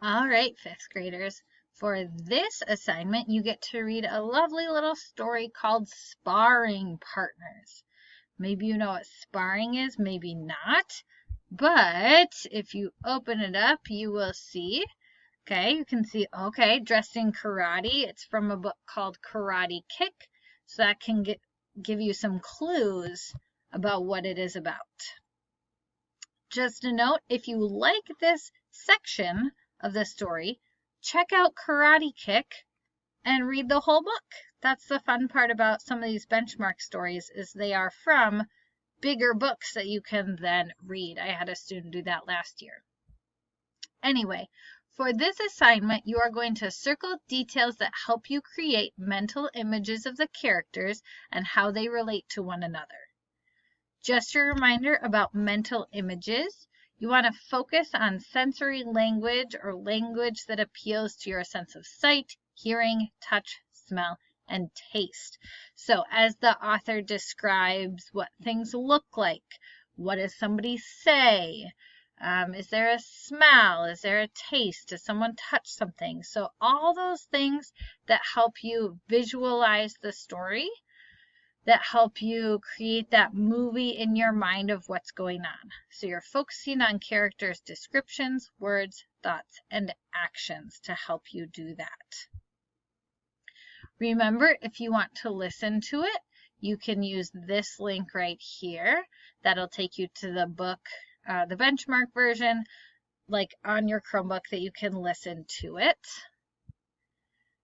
All right, fifth graders. For this assignment, you get to read a lovely little story called Sparring Partners. Maybe you know what sparring is, maybe not. But if you open it up, you will see, okay, you can see, okay, dressed in karate. It's from a book called Karate Kick. So that can give you some clues about what it is about. Just a note, if you like this section of the story, check out Karate Kick and read the whole book. That's the fun part about some of these benchmark stories is they are from bigger books that you can then read. I had a student do that last year. Anyway, for this assignment, you are going to circle details that help you create mental images of the characters and how they relate to one another. Just a reminder about mental images. You want to focus on sensory language or language that appeals to your sense of sight, hearing, touch, smell, and taste. So as the author describes what things look like, what does somebody say? Is there a smell? Is there a taste? Does someone touch something? So all those things that help you visualize the story, that help you create that movie in your mind of what's going on. So you're focusing on characters' descriptions, words, thoughts, and actions to help you do that. Remember, if you want to listen to it, you can use this link right here. That'll take you to the book, the benchmark version, like on your Chromebook that you can listen to it.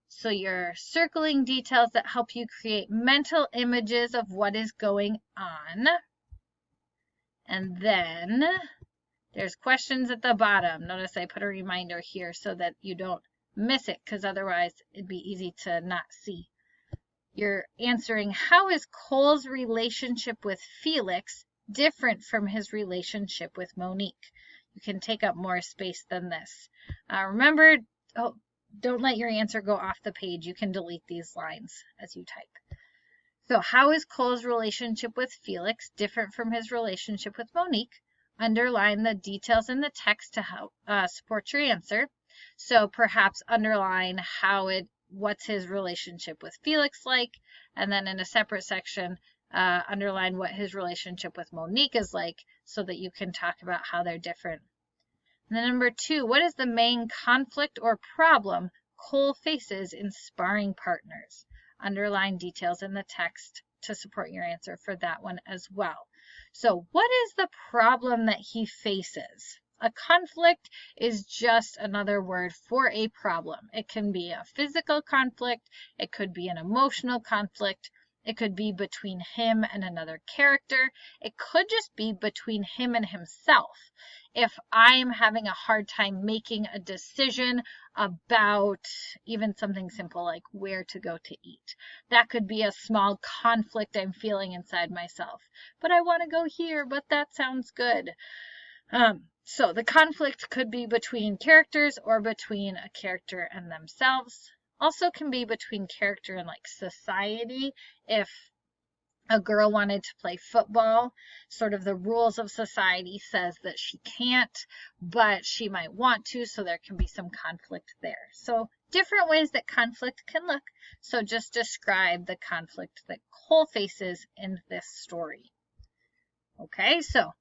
So you're circling details that help you create mental images of what is going on. And then there's questions at the bottom. Notice I put a reminder here so that you don't miss it, because otherwise it'd be easy to not see. You're answering, how is Cole's relationship with Felix different from his relationship with Monique? You can take up more space than this. Remember, don't let your answer go off the page. You can delete these lines as you type. So how is Cole's relationship with Felix different from his relationship with Monique? Underline the details in the text to help support your answer. So perhaps underline what's his relationship with Felix like, and then in a separate section, underline what his relationship with Monique is like so that you can talk about how they're different. And then number 2, what is the main conflict or problem Cole faces in Sparring Partners? Underline details in the text to support your answer for that one as well. So what is the problem that he faces? A conflict is just another word for a problem. It can be a physical conflict. It could be an emotional conflict. It could be between him and another character. It could just be between him and himself. If I'm having a hard time making a decision about even something simple like where to go to eat, that could be a small conflict I'm feeling inside myself. But I want to go here, but that sounds good. So the conflict could be between characters or between a character and themselves. Also can be between character and like society. If a girl wanted to play football, sort of the rules of society says that she can't, but she might want to, so there can be some conflict there. So different ways that conflict can look. So just describe the conflict that Cole faces in this story. Okay, so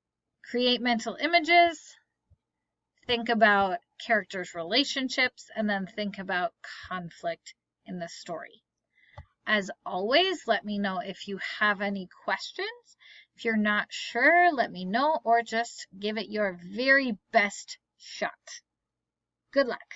create mental images, think about characters' relationships, and then think about conflict in the story. As always, let me know if you have any questions. If you're not sure, let me know, or just give it your very best shot. Good luck.